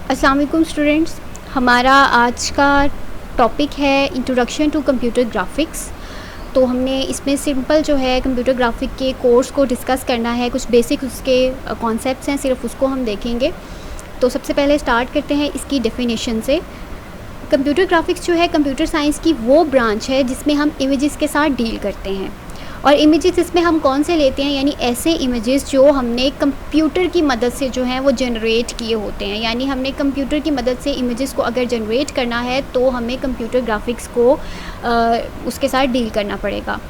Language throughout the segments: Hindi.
अस्सलाम वालेकुम स्टूडेंट्स, हमारा आज का टॉपिक है इंट्रोडक्शन टू कंप्यूटर ग्राफिक्स। तो हमने इसमें सिंपल जो है कंप्यूटर ग्राफिक के कोर्स को डिस्कस करना है, कुछ बेसिक उसके कॉन्सेप्ट्स हैं, सिर्फ उसको हम देखेंगे। तो सबसे पहले स्टार्ट करते हैं इसकी डेफिनेशन से। कंप्यूटर ग्राफिक्स जो है कंप्यूटर साइंस की वो ब्रांच है जिसमें हम इमेजेस के साथ डील करते हैं। और इमेजेस इसमें हम कौन से लेते हैं, यानी ऐसे इमेजेस जो हमने कंप्यूटर की मदद से जो हैं वो जनरेट किए होते हैं। यानी हमने कंप्यूटर की मदद से इमेजेस को अगर जनरेट करना है तो हमें कंप्यूटर ग्राफिक्स को उसके साथ डील करना पड़ेगा।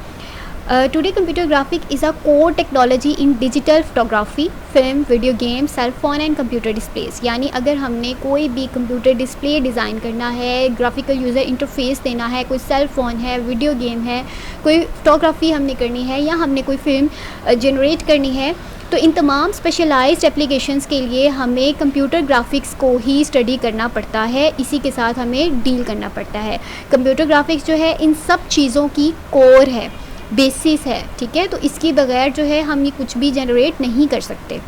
Today computer graphic is a core technology in digital photography, film, video game, cell phone and computer displays. यानी अगर हमने कोई भी कंप्यूटर डिस्प्ले डिज़ाइन करना है, ग्राफिकल यूज़र इंटरफेस देना है, कोई सेल फ़ोन है, वीडियो गेम है, कोई फोटोग्राफी हमने करनी है या हमने कोई फिल्म जनरेट करनी है, तो इन तमाम स्पेशलाइज्ड एप्लीकेशंस के लिए हमें कंप्यूटर ग्राफिक्स को ही स्टडी करना पड़ता है, इसी के साथ हमें डील करना पड़ता है। कंप्यूटर ग्राफिक्स जो है इन सब चीज़ों की कोर है, बेसिस है, ठीक है। तो इसके बगैर जो है हम ये कुछ भी जनरेट नहीं कर सकते।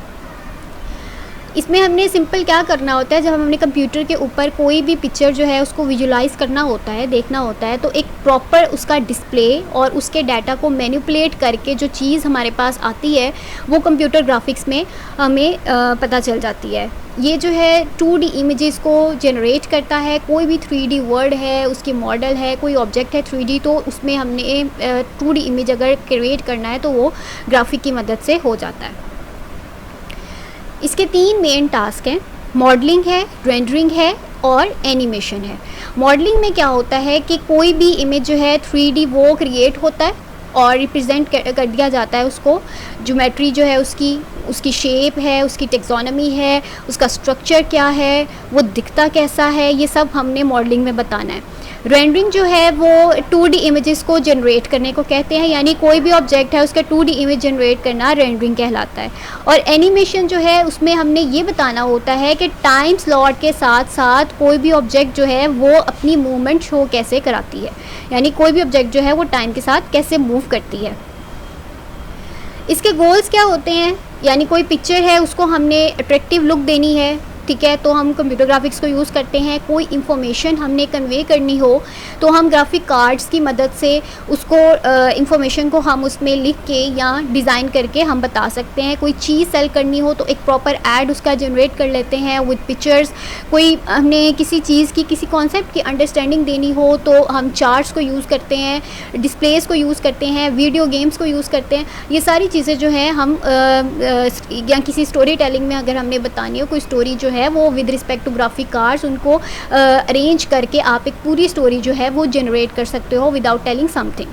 इसमें हमने सिंपल क्या करना होता है, जब हम अपने कंप्यूटर के ऊपर कोई भी पिक्चर जो है उसको विजुलाइज करना होता है, देखना होता है, तो एक प्रॉपर उसका डिस्प्ले और उसके डाटा को मैनिपुलेट करके जो चीज़ हमारे पास आती है वो कंप्यूटर ग्राफिक्स में हमें पता चल जाती है। ये जो है 2D इमेजेस को जनरेट करता है। कोई भी 3D वर्ड है, उसकी मॉडल है, कोई ऑब्जेक्ट है 3D, तो उसमें हमने 2D इमेज अगर क्रिएट करना है तो वो ग्राफिक की मदद से हो जाता है। इसके 3 मेन टास्क हैं, मॉडलिंग है, रेंडरिंग है और एनिमेशन है। मॉडलिंग में क्या होता है कि कोई भी इमेज जो है 3D वो क्रिएट होता है और रिप्रेजेंट कर दिया जाता है उसको। ज्योमेट्री जो है उसकी शेप है, उसकी टेक्सोनॉमी है, उसका स्ट्रक्चर क्या है, वो दिखता कैसा है, ये सब हमने मॉडलिंग में बताना है। रेंडरिंग जो है वो 2D इमेजेस को जनरेट करने को कहते हैं, यानी कोई भी ऑब्जेक्ट है उसका 2D इमेज जनरेट करना रेंडरिंग कहलाता है। और एनिमेशन जो है उसमें हमने ये बताना होता है कि टाइम स्लॉट के साथ साथ कोई भी ऑब्जेक्ट जो है वो अपनी मूवमेंट शो कैसे कराती है, यानी कोई भी ऑब्जेक्ट जो है वो टाइम के साथ कैसे मूव करती है। इसके गोल्स क्या होते हैं, यानी कोई पिक्चर है उसको हमने अट्रैक्टिव लुक देनी है, ठीक है, तो हम कंप्यूटर ग्राफिक्स को यूज़ करते हैं। कोई इन्फॉर्मेशन हमने कन्वे करनी हो तो हम ग्राफिक कार्ड्स की मदद से उसको इन्फॉर्मेशन को हम उसमें लिख के या डिज़ाइन करके हम बता सकते हैं। कोई चीज़ सेल करनी हो तो एक प्रॉपर ऐड उसका जनरेट कर लेते हैं विद पिक्चर्स। कोई हमने किसी चीज़ की, किसी कॉन्सेप्ट की अंडरस्टैंडिंग देनी हो तो हम चार्ट्स को यूज़ करते हैं, डिस्प्लेस को यूज़ करते हैं, वीडियो गेम्स को यूज़ करते हैं। ये सारी चीज़ें जो हैं हम या किसी स्टोरी टेलिंग में अगर हमने बतानी हो कोई स्टोरी जो है वो with respect to graphic cards उनको अरेंज करके आप एक पूरी स्टोरी जो है वो जनरेट कर सकते हो विदाउट टेलिंग समथिंग।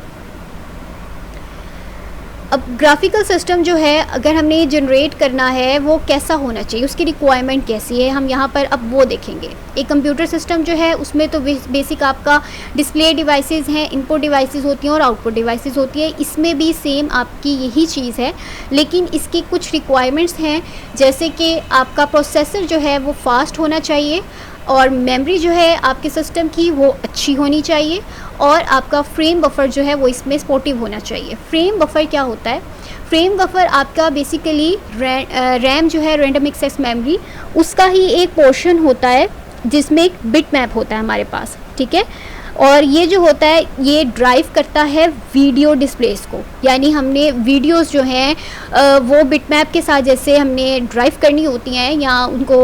अब ग्राफिकल सिस्टम जो है अगर हमने जनरेट करना है वो कैसा होना चाहिए, उसकी रिक्वायरमेंट कैसी है, हम यहाँ पर अब वो देखेंगे। एक कंप्यूटर सिस्टम जो है उसमें तो बेसिक आपका डिस्प्ले डिवाइसेस हैं, इनपुट डिवाइसेस होती हैं और आउटपुट डिवाइसेस होती है। इसमें भी सेम आपकी यही चीज़ है, लेकिन इसकी कुछ रिक्वायरमेंट्स हैं, जैसे कि आपका प्रोसेसर जो है वो फास्ट होना चाहिए और मेमोरी जो है आपके सिस्टम की वो अच्छी होनी चाहिए और आपका फ्रेम बफर जो है वो इसमें स्पोर्टिव होना चाहिए। फ्रेम बफर क्या होता है? फ्रेम बफर आपका बेसिकली रैम जो है रैंडम एक्सेस मेमोरी, उसका ही एक पोर्शन होता है जिसमें एक बिट मैप होता है हमारे पास, ठीक है। और ये जो होता है ये ड्राइव करता है वीडियो डिस्प्लेस को, यानी हमने वीडियोस जो हैं वो बिटमैप के साथ जैसे हमने ड्राइव करनी होती हैं या उनको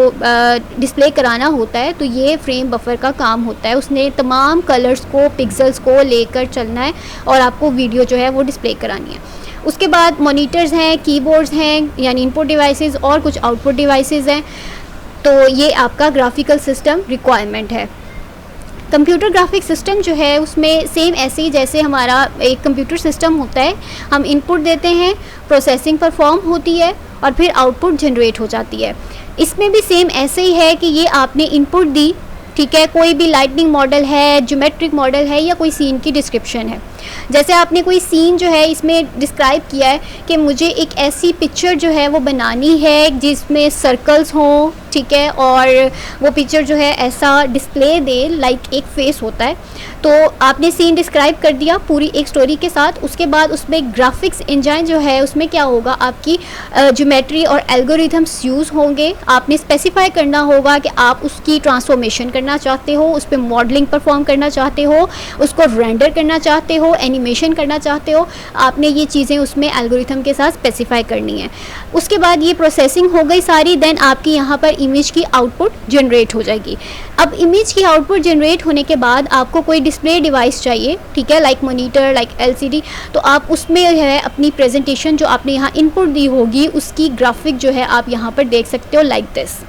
डिस्प्ले कराना होता है, तो ये फ्रेम बफर का काम होता है। उसने तमाम कलर्स को, पिक्सल्स को लेकर चलना है और आपको वीडियो जो है वो डिस्प्ले करानी है। उसके बाद मॉनिटर्स हैं, कीबोर्ड्स हैं, यानी इनपुट डिवाइसेस और कुछ आउटपुट डिवाइसेस हैं। तो ये आपका ग्राफिकल सिस्टम रिक्वायरमेंट है। कंप्यूटर ग्राफिक सिस्टम जो है उसमें सेम ऐसे ही जैसे हमारा एक कंप्यूटर सिस्टम होता है, हम इनपुट देते हैं, प्रोसेसिंग परफॉर्म होती है और फिर आउटपुट जनरेट हो जाती है। इसमें भी सेम ऐसे ही है कि ये आपने इनपुट दी, ठीक है, कोई भी लाइटनिंग मॉडल है, ज्योमेट्रिक मॉडल है या कोई सीन की डिस्क्रिप्शन है, जैसे आपने कोई सीन जो है इसमें डिस्क्राइब किया है कि मुझे एक ऐसी पिक्चर जो है वो बनानी है जिसमें सर्कल्स हों, ठीक है, और वो पिक्चर जो है ऐसा डिस्प्ले दे लाइक एक फेस होता है। तो आपने सीन डिस्क्राइब कर दिया पूरी एक स्टोरी के साथ। उसके बाद उसमें ग्राफिक्स इंजन जो है उसमें क्या होगा, आपकी ज्योमेट्री और एल्गोरिथम्स यूज़ होंगे। आपने स्पेसिफाई करना होगा कि आप उसकी ट्रांसफॉर्मेशन करना चाहते हो, उस पर मॉडलिंग परफॉर्म करना चाहते हो, उसको रेंडर करना चाहते हो, एनिमेशन करना चाहते हो। आपने ये चीज़ें उसमें एल्गोरिथम के साथ स्पेसिफाई करनी है। उसके बाद ये प्रोसेसिंग हो गई सारी, देन आपकी यहाँ पर इमेज की आउटपुट जनरेट हो जाएगी। अब इमेज की आउटपुट जनरेट होने के बाद आपको कोई डिस्प्ले डिवाइस चाहिए, ठीक है, लाइक मॉनिटर, लाइक एलसीडी। तो आप उसमें है अपनी प्रेजेंटेशन जो आपने यहाँ इनपुट दी होगी उसकी ग्राफिक जो है आप यहाँ पर देख सकते हो like this.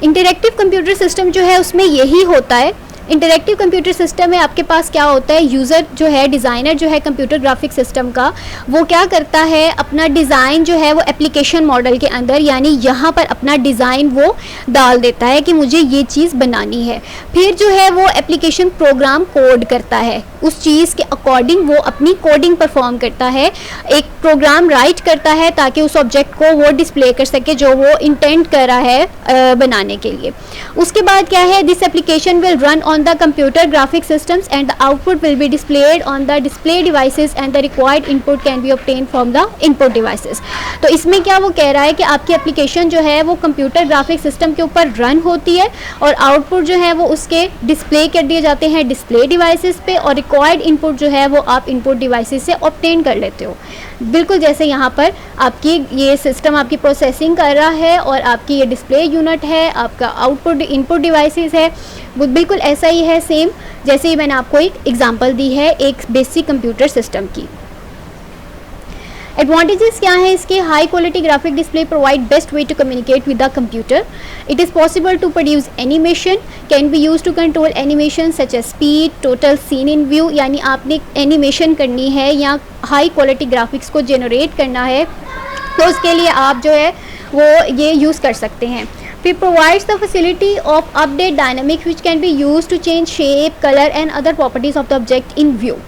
Interactive computer system जो है उसमें यही होता है। इंटरैक्टिव कंप्यूटर सिस्टम में आपके पास क्या होता है, यूज़र जो है, डिज़ाइनर जो है कंप्यूटर ग्राफिक सिस्टम का, वो क्या करता है, अपना डिज़ाइन जो है वो एप्लीकेशन मॉडल के अंदर, यानी यहाँ पर अपना डिज़ाइन वो डाल देता है कि मुझे ये चीज़ बनानी है। फिर जो है वो एप्लीकेशन प्रोग्राम कोड करता है, उस चीज़ के अकॉर्डिंग वो अपनी कोडिंग परफॉर्म करता है, एक प्रोग्राम राइट करता है ताकि उस ऑब्जेक्ट को वो डिस्प्ले कर सके जो वो इंटेंट कर रहा है बनाने के लिए। उसके बाद क्या है, this application will run on the computer graphic systems and the output will be displayed on the display devices and the required input can be obtained from the input devices। तो इसमें क्या वो कह रहा है कि आपकी एप्लीकेशन जो है वो कंप्यूटर ग्राफिक सिस्टम के ऊपर रन होती है और आउटपुट जो है वो उसके डिस्प्ले कर दिए जाते हैं डिस्प्ले डिवाइसेस पे, और रिक्वायर्ड इनपुट जो है वो आप इनपुट डिवाइसेस से ऑब्टेन कर लेते हो। बिल्कुल जैसे यहाँ पर आपकी ये सिस्टम आपकी प्रोसेसिंग कर रहा है और आपकी ये डिस्प्ले यूनिट है, आपका आउटपुट इनपुट डिवाइसेस है, वो बिल्कुल ऐसा ही है सेम जैसे ही मैंने आपको एक एग्जांपल दी है एक बेसिक कंप्यूटर सिस्टम की। एडवांटेजेस क्या है इसके, high quality graphic display provide best way to communicate with the computer. It is possible to produce animation, can be use to control animation such as speed, total scene in view, यानी आपने एनिमेशन करनी है या हाई क्वालिटी ग्राफिक्स को जनरेट करना है तो उसके लिए आप जो है वो ये यूज़ कर सकते हैं। फिर provides the facility of update dynamics which can be used to change shape, color and other properties of the object in view।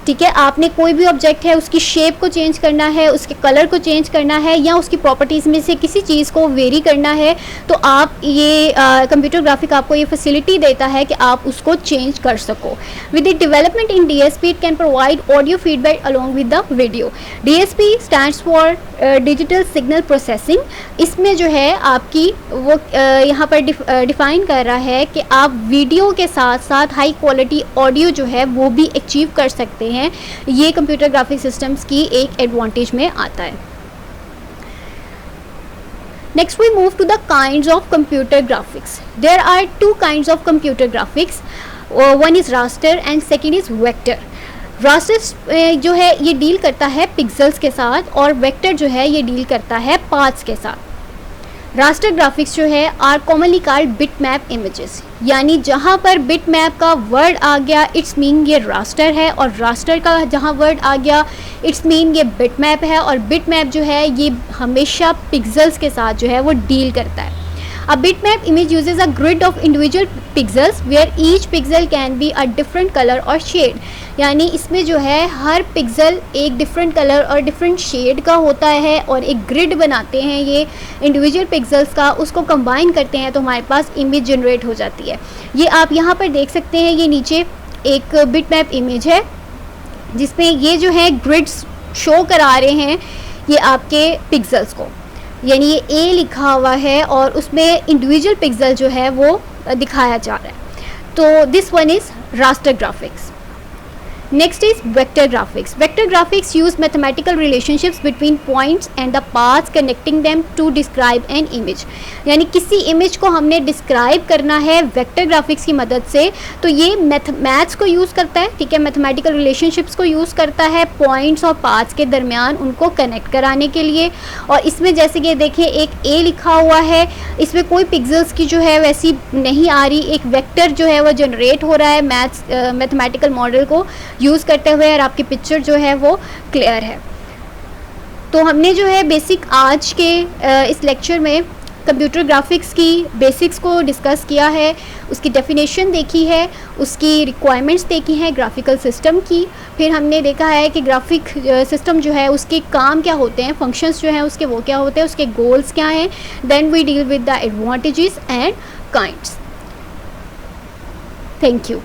ठीक है, आपने कोई भी ऑब्जेक्ट है उसकी शेप को चेंज करना है, उसके कलर को चेंज करना है या उसकी प्रॉपर्टीज़ में से किसी चीज़ को वेरी करना है तो आप ये कंप्यूटर ग्राफिक आपको ये फैसिलिटी देता है कि आप उसको चेंज कर सको। With the development in DSP it can provide audio feedback along with the video. DSP stands for digital signal processing. इसमें जो है आपकी वो यहाँ पर डिफाइन कर रहा है कि आप वीडियो के साथ साथ हाई क्वालिटी ऑडियो जो है वो भी अचीव कर सकते हैं। ये कंप्यूटर ग्राफिक सिस्टम्स की एक एडवांटेज में आता है। Next we move to the kinds of computer graphics. There are two kinds of computer graphics. One is raster and second is vector. Raster जो है ये डील करता है पिक्सेल्स के साथ और वेक्टर जो है ये डील करता है पाथ्स के साथ। रास्टर ग्राफिक्स जो है are commonly called bit map images, यानी जहाँ पर बिट मैप का वर्ड आ गया इट्स मीन ये रास्टर है, और रास्टर का जहाँ वर्ड आ गया इट्स मीन ये बिट मैप है, और बिट मैप जो है ये हमेशा पिक्सेल्स के साथ जो है वो डील करता है। A bitmap image uses a grid of individual pixels where each pixel can be a different color or shade। यानी इसमें जो है हर पिक्सल एक डिफरेंट कलर और डिफरेंट शेड का होता है और एक ग्रिड बनाते हैं ये इंडिविजुअल पिक्सल्स का, उसको कंबाइन करते हैं तो हमारे पास इमेज जनरेट हो जाती है। ये आप यहाँ पर देख सकते हैं, ये नीचे एक बिटमैप इमेज है जिसमें ये जो है ग्रिड्स शो करा रहे हैं ये आपके पिक्सल्स को, यानी ये ए लिखा हुआ है और उसमें इंडिविजुअल पिक्सल जो है वो दिखाया जा रहा है। तो this one is raster graphics. Next is vector graphics. Vector graphics use mathematical relationships between points and the paths connecting them to describe an image। यानी किसी इमेज को हमने डिस्क्राइब करना है वेक्टर ग्राफिक्स की मदद से, तो ये मैथ्स को यूज़ करता है, ठीक है, मैथमेटिकल रिलेशनशिप्स को यूज़ करता है पॉइंट्स और पाथ्स के दरमियान उनको कनेक्ट कराने के लिए। और इसमें जैसे कि देखिए एक ए लिखा हुआ है, इसमें कोई पिक्सल्स की जो है वैसी नहीं आ रही, एक वेक्टर जो है वो जनरेट हो रहा है मैथमेटिकल मॉडल को यूज़ करते हुए, और आपकी पिक्चर जो है वो क्लियर है। तो हमने जो है बेसिक आज के इस लेक्चर में कंप्यूटर ग्राफिक्स की बेसिक्स को डिस्कस किया है, उसकी डेफिनेशन देखी है, उसकी रिक्वायरमेंट्स देखी हैं ग्राफिकल सिस्टम की। फिर हमने देखा है कि ग्राफिक सिस्टम जो है उसके काम क्या होते हैं, फंक्शंस जो हैं उसके वो क्या होते हैं, उसके गोल्स क्या हैं। Then we deal with the advantages and kinds. Thank you.